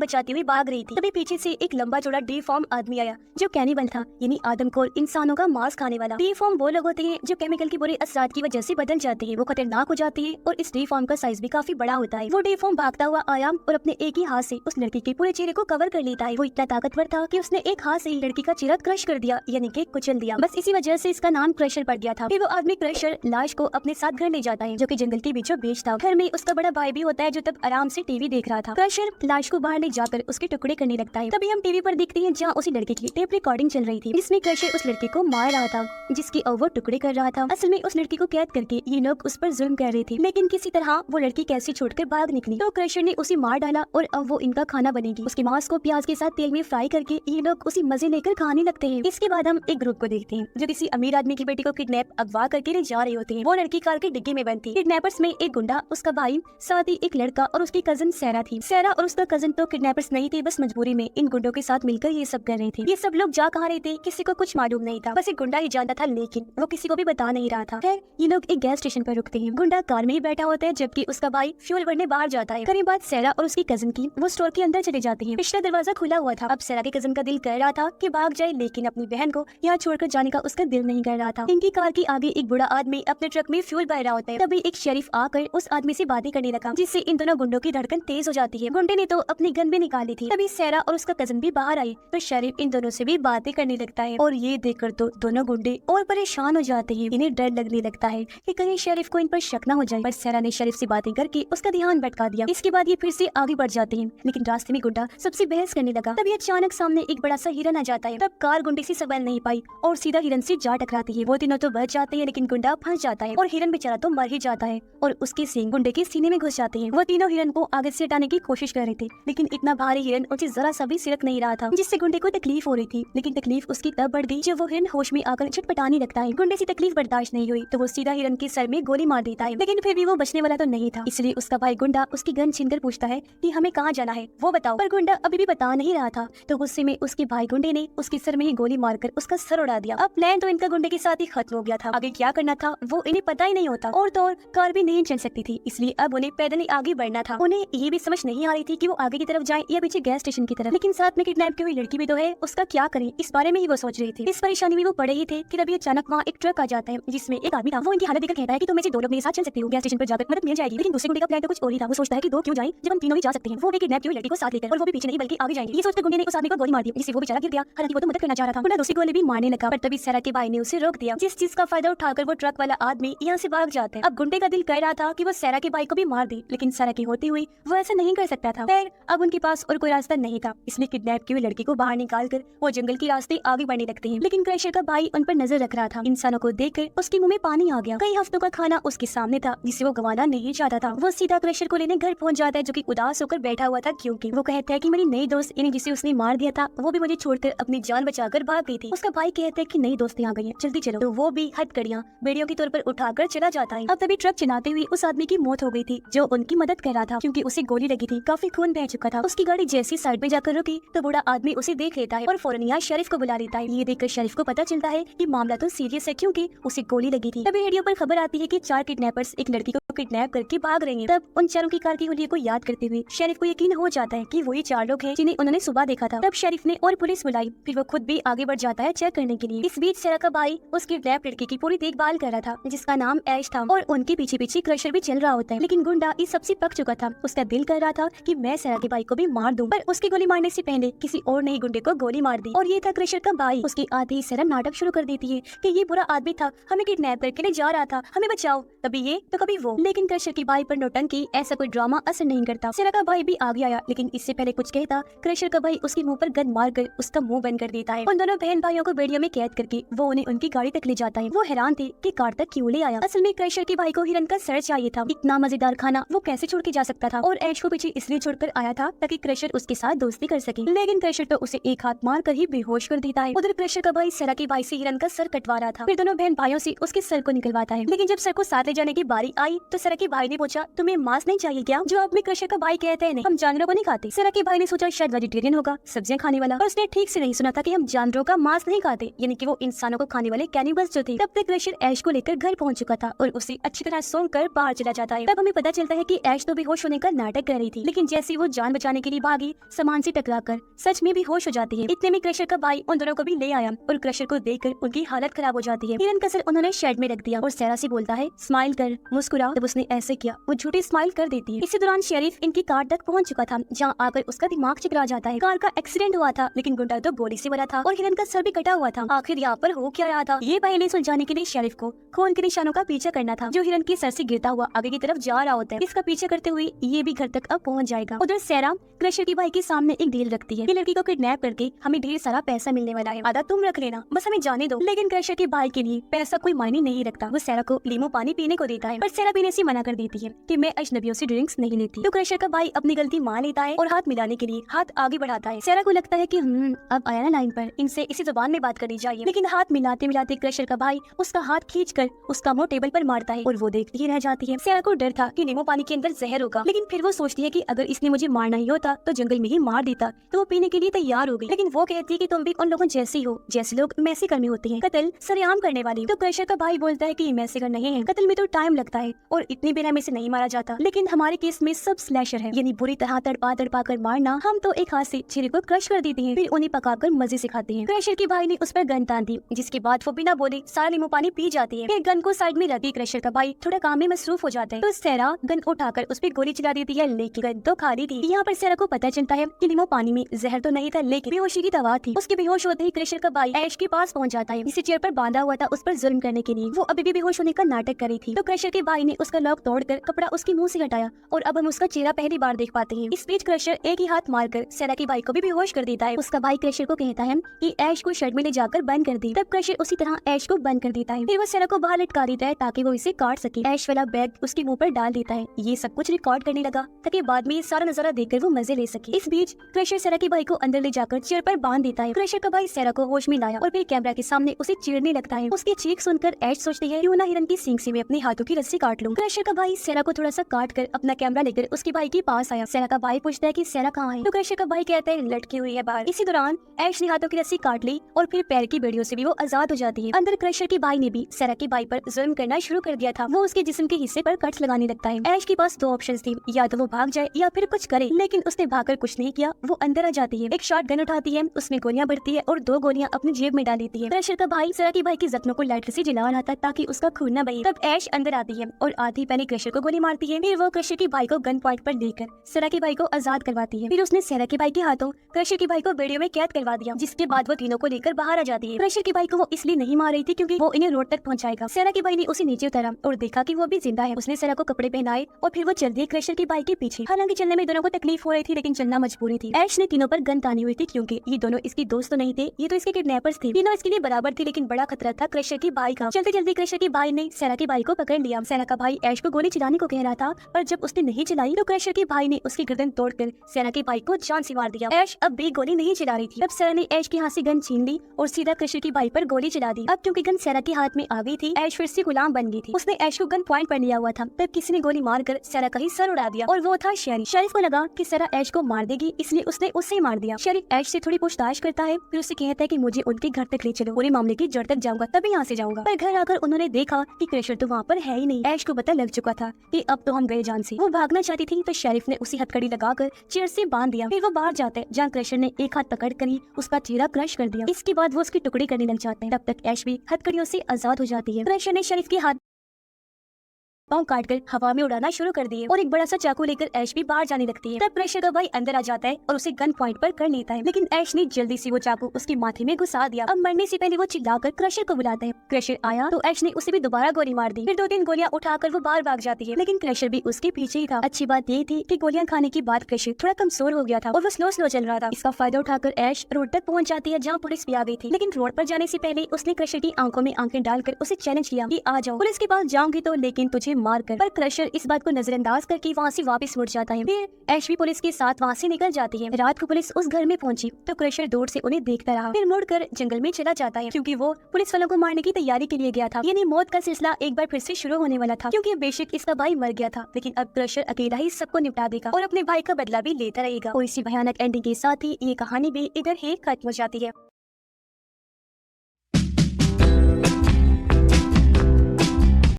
बचाती हुई भाग रही थी। तभी पीछे से एक लंबा चौड़ा डिफॉर्म आदमी आया जो कैनिबल था, यानी आदमखोर इंसानों का मांस खाने वाला। डिफॉर्म वो लोग होते हैं जो केमिकल के बुरे असरात की वजह से बदल जाते हैं, वो खतरनाक हो जाते हैं और इस डिफॉर्म का साइज भी काफी बड़ा होता है। वो डिफॉर्म भागता हुआ आया और अपने एक ही हाथ से उस लड़की के पूरे चेहरे को कवर कर लेता है। वो इतना ताकतवर था कि उसने एक हाथ से ही लड़की का चेहरा क्रश कर दिया, यानी कि कुचल दिया। बस इसी वजह से इसका नाम क्रशर पड़ गया था। फिर वो आदमी क्रशर लाश को अपने साथ घर ले जाता है, जो कि जंगल के बीचों बीच था। घर में उसका बड़ा भाई भी होता है जो तब आराम से टीवी देख रहा था। क्रशर लाश को बाहर ले जाकर उसके टुकड़े करने लगता है। तभी हम टीवी पर देखते हैं जहाँ उसी लड़के की टेप रिकॉर्डिंग चल रही थी, जिसमें क्रशर उस लड़के को मार रहा था, जिसकी अब वो टुकड़े कर रहा था। असल में उस लड़की को कैद करके ये लोग उस पर जुल्म कर रहे थे, लेकिन किसी तरह वो लड़की कैसे छोड़कर भाग निकली। तो क्रशर ने उसे मार डाला और अब वो इनका खाना बनेगी। उसके मांस को प्याज के साथ तेल में फ्राई करके ये लोग उसी मजे लेकर खाने लगते हैं। इसके बाद हम एक ग्रुप को देखते हैं जो किसी अमीर आदमी की बेटी को किडनैप अगवा करके ले जा रहे होते हैं। वो लड़की कार की डिग्गी में बंद थी। किडनैपर्स में एक गुंडा, उसका भाई, साथ ही एक लड़का और उसकी कजन सैरा थी। सैरा और उसका कजन तो किडनैपर्स नहीं थे, बस मजबूरी में इन गुंडों के साथ मिलकर ये सब कर रहे थे। ये सब लोग जा कहाँ रहे थे किसी को कुछ मालूम नहीं था, बस एक गुंडा ही जानता था, लेकिन वो किसी को भी बता नहीं रहा था। खैर ये लोग एक गैस स्टेशन पर रुकते हैं। गुंडा कार में ही बैठा होता है जबकि उसका भाई फ्यूल भरने बाहर जाता है। करीब बाद सैरा और उसकी कजन की वो स्टोर के अंदर चले जाते हैं। पिछला दरवाजा खुला हुआ था। अब सैरा के कजन का दिल कर रहा था कि भाग जाए, लेकिन अपनी बहन को यहाँ छोड़कर जाने का उसका दिल नहीं कर रहा था। इनकी कार के आगे एक बूढ़ा आदमी अपने ट्रक में फ्यूल भर रहा होता है। तभी एक शरीफ आकर उस आदमी से बातें करने लगा, जिससे इन दोनों गुंडों की धड़कन तेज हो जाती है। गुंडे ने तो अपनी गन भी निकाली थी। तभी सैरा और उसका कजन भी बाहर आए तो शरीफ इन दोनों से भी बातें करने लगता है, और ये देखकर तो दोनों गुंडे और परेशान हो जाते हैं। इन्हें डर लगने लगता है कि कहीं शरीफ को इन पर शक न हो जाए, पर सैरा ने शरीफ से बातें करके उसका ध्यान भटका दिया। इसके बाद ये फिर से आगे बढ़ जाते हैं, लेकिन रास्ते में गुंडा सबसे बहस करने लगा। तभी अचानक सामने एक बड़ा सा हिरन आ जाता है। तब कार गुंडे से संभल नहीं पाई और सीधा हिरन से जा टकराती है। वो तीनों तो बच जाते हैं, लेकिन गुंडा फंस जाता है और हिरन बेचारा तो मर ही जाता है और उसके सींग गुंडे के सीने में घुस जाते हैं। वो तीनों हिरन को आगे से हटाने की कोशिश कर रहे थे, लेकिन इतना भारी हिरन उसे जरा सा भी सिरक नहीं रहा था, जिससे गुंडे को तकलीफ हो रही थी। लेकिन तकलीफ उसकी तब बढ़ गई जब वो हिरन होश में आकर छटपटाने लगता है। गुंडे से तकलीफ बर्दाश्त नहीं हुई तो वो सीधा हिरन के सर में गोली मार देता है, लेकिन फिर भी वो बचने वाला तो नहीं था। इसलिए उसका भाई गुंडा उसकी गन छीनकर पूछता है कि हमें कहाँ जाना है वो बताओ, पर गुंडा अभी भी बता नहीं रहा था। तो गुस्से में उसके भाई गुंडे ने उसके सर में ही गोली मारकर उसका सर उड़ा दिया। अब प्लान तो इनका गुंडे के साथ ही खत्म हो गया था। आगे क्या करना था वो इन्हें पता ही नहीं होता, और तो और कार भी नहीं चल सकती थी, इसलिए अब उन्हें पैदल ही आगे बढ़ना था। उन्हें ये भी समझ नहीं आ रही थी कि वो आगे की तरफ जाए या पीछे गैस स्टेशन की तरफ, लेकिन साथ में किडनैप की हुई लड़की भी तो है, उसका क्या करें इस बारे में ही वो सोच रही थी। इस परेशानी में वो पड़े ही थे कि तभी अचानक वहाँ एक ट्रक आ जाता है जिसमें एक आदमी था। वो इनकी हालत देखकर कहता है कि तुम में से दो लोग मेरे साथ चल सकते हो, गैस स्टेशन पर जाकर मदद मिल जाएगी। लेकिन दूसरे गुंडे का प्लान तो कुछ और ही था। वो सोचता है कि दो क्यों जाएं जब हम तीनों ही जा सकते हैं। वो भी किडनैप की हुई लड़की को साथ लेकर, और वो भी पीछे नहीं बल्कि आगे जाएंगे। ये सोचकर गुंडे ने उस आदमी को गोली मार दी, जिससे वो बेचारा गिर गया। हालांकि वो तो मदद करना चाह रहा था। गुंडा दूसरी गोली भी मारने लगा, पर तभी सैरा के भाई ने उसे रोक दिया, जिस चीज का फायदा उठाकर वो ट्रक वाला आदमी यहाँ से भाग जाता है। अब गुंडे का दिल कह रहा था कि वो सैरा के भाई को भी मार दे, लेकिन सैरा की होती हुई वो ऐसा नहीं कर सकता था। खैर अब उनके पास और कोई रास्ता नहीं था, इसलिए किडनैप की हुई लड़की को बाहर निकालकर वो जंगल के रास्ते आगे बढ़ने लगते हैं। लेकिन क्रशर का भाई उन पर नजर रख रहा था। इंसानों को देखकर उसके मुंह में पानी आ गया। कई हफ्तों का खाना उसके सामने था जिसे वो गंवाना नहीं चाहता था। वो सीधा क्रशर को लेने घर पहुंच जाता है, जो कि उदास होकर बैठा हुआ था, क्योंकि वो कहता है कि मेरी नई दोस्त यानी जिसे उसने मार दिया था वो भी मुझे छोड़कर अपनी जान बचाकर भाग गई थी। उसका भाई कहता है कि नई दोस्त आ गई है, जल्दी चलो। तो वो भी हथकड़ियां बेड़ियों के तौर पर उठाकर चला जाता है। अब तभी ट्रक चलाते हुए उस आदमी की मौत हो गई थी जो उनकी मदद कर रहा था, क्योंकि उसे गोली लगी थी, काफी खून बह चुका था। उसकी गाड़ी जैसी साइड में जाकर रुकी तो बूढ़ा आदमी उसे देख लेता है और फौरन यहाँ शरीफ को बुला लेता है। ये देखकर शरीफ को पता चलता है कि मामला तो सीरियस है, क्योंकि उसे गोली लगी थी। तभी रेडियो पर खबर आती है कि 4 किडनैपर्स एक लड़की को किडनैप करके भाग रहे हैं। तब उन चारों की कार की हुलिया को याद करते हुए शरीफ को यकीन हो जाता है कि वही 4 लोग हैं जिन्हें उन्होंने सुबह देखा था। तब शरीफ ने और पुलिस बुलाई, फिर वो खुद भी आगे बढ़ जाता है चेक करने के लिए। इस बीच सैरा का भाई उस किडनैप लड़की की पूरी देखभाल कर रहा था, जिसका नाम ऐश था, और उनके पीछे पीछे क्रशर भी चल रहा होता है। लेकिन गुंडा इस सबसे पक चुका था। उसका दिल कर रहा था कि मैं सैरा के भाई को भी मार दूं, पर उसकी गोली मारने से पहले किसी और ने गुंडे को गोली मार दी, और ये था क्रशर का भाई। उसके आते ही सैरा नाटक शुरू कर देती है कि ये बुरा आदमी था, हमें किडनैप करके ले जा रहा था, हमें बचाओ। तभी ये तो कभी वो। लेकिन क्रशर की भाई पर नौटंकी ऐसा कोई ड्रामा असर नहीं करता। सैरा का भाई भी आगे आया, लेकिन इससे पहले कुछ कहता क्रशर का भाई उसके मुंह पर गन मारकर उसका मुंह बंद कर देता है। उन दोनों बहन भाइयों को बेड़ियों में कैद करके वो उन्हें उनकी गाड़ी तक ले जाता है। वो हैरान थे कि कार तक क्यों ले आया। असल में क्रशर के भाई को हिरन का सर चाहिए था। इतना मजेदार खाना वो कैसे छोड़ के जा सकता था, और ऐश को पीछे इसलिए छोड़कर आया था ताकि क्रशर उसके साथ दोस्ती कर सके। लेकिन क्रशर तो उसे एक हाथ मार कर ही बेहोश कर देता है। उधर क्रशर का भाई सैरा के भाई से हिरन का सर कटवा रहा था, फिर दोनों बहन भाइयों से उसके सर को निकलवाता है। लेकिन जब सर को साथ ले जाने की बारी आई तो सैरा के भाई ने पूछा तुम्हें मांस नहीं चाहिए क्या? जवाब में क्रशर का भाई कहते हैं नहीं, हम जानवरों को नहीं खाते। सैरा के भाई ने सोचा शायद वेजिटेरियन होगा, सब्जियां खाने वाला, और उसने ठीक से नहीं सुना था कि हम जानवरों का मांस नहीं खाते, यानी कि वो इंसानों को खाने वाले कैनिबल्स जो थे। तब तक क्रशर ऐश को लेकर घर पहुंच चुका था और उसे अच्छी तरह सूंघ कर बाहर चला जाता है। तब हमें पता चलता है कि ऐश तो बेहोश होने का नाटक कर रही थी, लेकिन जैसे वो जान बचाने बचाने के लिए भागी, सामान से टकराकर सच में भी होश हो जाती है। इतने में क्रशर का भाई उन दोनों को भी ले आया और क्रशर को देखकर उनकी हालत खराब हो जाती है। हिरन का सर उन्होंने शेड में रख दिया और सैरा से बोलता है स्माइल कर, मुस्कुरा। जब उसने ऐसे किया वो झूठी स्माइल कर देती है। इसी दौरान शेरिफ इनकी कार तक पहुंच चुका था, जहां आकर उसका दिमाग चकरा जाता है। कार का एक्सीडेंट हुआ था लेकिन गुंडा तो गोली से मरा था और हिरन का सर भी कटा हुआ था। आखिर यहाँ पर हो क्या रहा था, ये पहेली सुलझाने के लिए शेरिफ को खून के निशानों का पीछा करना था, जो हिरन के सर से गिरता हुआ आगे की तरफ जा रहा होता है। इसका पीछा करते हुए ये भी घर तक अब पहुंच जाएगा। उधर सैरा क्रशर की भाई के सामने एक डील रखती है कि लड़की को किडनैप करके हमें ढेर सारा पैसा मिलने वाला है, आधा तुम रख लेना, बस हमें जाने दो। लेकिन क्रशर के भाई के लिए पैसा कोई मायने नहीं रखता। वो सैरा को लीमो पानी पीने को देता है, पर सैरा पीने से मना कर देती है कि मैं अजनबियों से ड्रिंक्स नहीं लेती। तो क्रशर का भाई अपनी गलती मान लेता है और हाथ मिलाने के लिए हाथ आगे बढ़ाता है। सैरा को लगता है कि अब आया ना लाइन पर, इनसे इसी जुबान में बात करनी चाहिए। लेकिन हाथ मिलाते मिलाते क्रशर का भाई उसका हाथ खींचकर उसका मुंह टेबल पर मारता है और वो देखती ही रह जाती है। सैरा को डर था कि नींबू पानी के अंदर जहर होगा, लेकिन फिर वो सोचती है कि अगर इसने मुझे मारना ही होता तो जंगल में ही मार देता, तो वो पीने के लिए तैयार हो गई। लेकिन वो कहती है कि तुम भी उन लोगों जैसी हो जैसे लोग मैसेकर में होते हैं, कत्ल सरेआम करने वाली। तो क्रशर का भाई बोलता है कि मैसेकर नहीं है, कत्ल में तो टाइम लगता है और इतनी बेरहमी से नहीं मारा जाता, लेकिन हमारे केस में सब स्लैशर है, यानी बुरी तरह तड़पा तड़पा कर मारना। हम तो एक हाथ से चेहरे को क्रश कर देते हैं, फिर उन्हें पकाकर मजे से खाते हैं। क्रशर के भाई ने उस पर गन तान दी, जिसके बाद वो बिना बोले सारा नींबू पानी पी जाती है। फिर गन को साइड में रखी क्रशर का भाई थोड़ा काम में मसरूफ हो जाता है, तो सैरा गन उठाकर उस पर गोली चला देती है, लेकिन गन तो खाली थी। यहाँ पर सैरा को पता चलता है कि नींबू पानी में जहर तो नहीं था, लेकिन बेहोशी की दवा थी। उसके बेहोश होते ही क्रशर का भाई ऐश के पास पहुंच जाता है, इसे चेयर पर बांधा हुआ था उस पर जुल्म करने के लिए। वो अभी भी बेहोश होने का नाटक कर रही थी, तो क्रशर के भाई ने उसका लॉक तोड़कर कपड़ा उसके मुंह से हटाया और अब हम उसका चेहरा पहली बार देख पाते हैं। इस बीच क्रशर एक ही हाथ मारकर सैरा के भाई को भी बेहोश कर देता है। उसका भाई क्रशर को कहता है कि ऐश को शेड में ले जाकर बंद कर दी। तब क्रशर उसी तरह ऐश को बंद कर देता है। फिर वो सैरा को बाहर लटका देता है ताकि वो इसे काट सके। ऐश वाला बैग उसके मुंह पर डाल देता है। ये सब कुछ रिकॉर्ड करने लगा ताकि बाद में ये सारा नजारा देखकर वो मजे ले सके। इस बीच क्रशर सैरा के भाई को अंदर ले जाकर चेयर पर बांध देता है। क्रशर का भाई सैरा को होश में लाया और फिर कैमरा के सामने उसे चीरने लगता है। उसकी चीख सुनकर ऐश सोचती है क्यों ना हिरन की सींग से मैं अपने हाथों की रस्सी काट लूं। क्रशर का भाई सैरा को थोड़ा सा काट कर अपना कैमरा लेकर उसके भाई के पास आया। सैरा का भाई पूछता है कि सैरा कहाँ है, तो क्रशर का भाई कहता है लटकी हुई है बाहर। इसी दौरान ऐश ने हाथों की रस्सी काट ली और फिर पैर की बेड़ियों से भी वो आजाद हो जाती है। अंदर क्रशर के भाई ने भी सैरा के भाई पर जुल्म करना शुरू कर दिया था। वो उसके जिस्म के हिस्से पर कट्स लगाने लगता है। ऐश के पास दो ऑप्शंस थी, या तो वो भाग जाए या फिर कुछ करे, लेकिन उसने भागकर कुछ नहीं किया। वो अंदर आ जाती है, एक शॉट गन उठाती है, उसमें गोलियां भरती है और 2 गोलियां अपनी जेब में डाल देती है। क्रशर का भाई सैरा के भाई के जख्मों को लाइटर से जला रहा था ताकि उसका खून न बहे। तब ऐश अंदर आती है और आधी पहले क्रशर को गोली मारती है। फिर वो क्रशर के भाई को गन पॉइंट पर लेकर सैरा के भाई को आजाद करवाती है। फिर उसने सैरा के भाई के हाथों क्रशर के भाई को बेड़ियों में कैद करवा दिया, जिसके बाद वो तीनों को लेकर बाहर आ जाती है। क्रशर के भाई को वो इसलिए नहीं मार रही थी क्योंकि वो इन्हें रोड तक पहुंचाएगा। सैरा के भाई ने उसे नीचे उतारा और देखा कि वो भी जिंदा है। उसने सैरा को कपड़े पहनाए और फिर वो चल दी क्रशर के भाई के पीछे। हालांकि चलने में दोनों को तकलीफ हो रही थी, लेकिन चलना मजबूरी थी। ऐश ने तीनों पर गन तानी हुई थी क्योंकि ये दोनों इसके दोस्त तो नहीं थे, ये तो इसके किडनैपर्स थे। तीनों इसके लिए बराबर थे, लेकिन बड़ा खतरा था क्रशर के भाई का। चलते चलते क्रशर के भाई ने सैरा के भाई को पकड़ लिया। सैरा का भाई ऐश को गोली चलाने को कह रहा था, पर जब उसने नहीं चलाई तो क्रशर के भाई ने उसकी गर्दन तोड़कर सैरा के भाई को जान से मार दिया। ऐश अब भी गोली नहीं चला रही थी। तब सैरा ने ऐश के हाथ से गन छीन ली और सीधा क्रशर के भाई पर गोली चला दी। अब क्योंकि गन सैरा के हाथ में आ गई थी, ऐश फिर से गुलाम बन गई थी। उसने ऐश को गन पॉइंट पर लिया हुआ था। तब किसी ने गोली मारकर सैरा का ही सर उड़ा दिया और वो था शेरिफ। शेरिफ को लगा कि सैरा ऐश को मार देगी, इसलिए उसने उससे मार दिया। शेरिफ ऐश से थोड़ी पूछताछ करता है, फिर उससे कहता है कि मुझे उनके घर तक ले चलो, पूरे मामले की जड़ तक जाऊंगा, तभी यहाँ से जाऊंगा। पर घर आकर उन्होंने देखा कि क्रशर तो वहाँ पर है ही नहीं। ऐश को पता लग चुका था कि अब तो हम गए जान से। वो भागना चाहती थी तो शेरिफ ने उसी हथकड़ी लगाकर चेयर से बांध दिया। फिर वो बाहर जाते हैं जहाँ क्रशर ने एक हाथ पकड़ कर ही उसका चेहरा क्रश कर दिया। इसके बाद वो उसकी टुकड़ी करने लग जाते हैं। तब तक ऐश भी हथकड़ियों से आजाद हो जाती है। क्रशर ने शेरिफ के हाथ पाँव काटकर हवा में उड़ाना शुरू कर दिए और एक बड़ा सा चाकू लेकर ऐश भी बाहर जाने लगती है। तब क्रशर का भाई अंदर आ जाता है और उसे गन पॉइंट पर कर लेता है, लेकिन ऐश ने जल्दी से वो चाकू उसके माथे में घुसा दिया। अब मरने से पहले वो चिल्लाकर क्रशर को बुलाता है। क्रशर आया तो ऐश ने उसे भी दोबारा गोली मार दी। फिर 2-3 गोलियां उठाकर वो बाहर भाग जाती है, लेकिन क्रशर भी उसके पीछे ही था। अच्छी बात ये थी कि गोलियां खाने के बाद क्रशर थोड़ा कमजोर हो गया था और वो स्लो चल रहा था। इसका फायदा उठाकर ऐश रोड तक पहुंच जाती है जहाँ पुलिस भी आ गई थी। लेकिन रोड पर जाने से पहले उसने क्रशर की आंखों में आंखें डालकर उसे चैलेंज किया कि आ जाओ, पुलिस के पास जाऊंगी तो, लेकिन तुझे मार कर। पर क्रशर इस बात को नजरअंदाज करके वहाँ से वापस मुड़ जाता है। फिर ऐश भी पुलिस के साथ वहाँ से निकल जाती है। रात को पुलिस उस घर में पहुंची तो क्रशर दूर से उन्हें देखता रहा, फिर मुड़कर जंगल में चला जाता है क्योंकि वो पुलिस वालों को मारने की तैयारी के लिए गया था। यानी मौत का सिलसिला एक बार फिर से शुरू होने वाला था, क्योंकि बेशक इसका भाई मर गया था, लेकिन अब क्रशर अकेला ही सबको निपटा देगा और अपने भाई का बदला भी लेता रहेगा। और इसी भयानक एंडिंग के साथ ही ये कहानी भी इधर ही खत्म हो जाती है।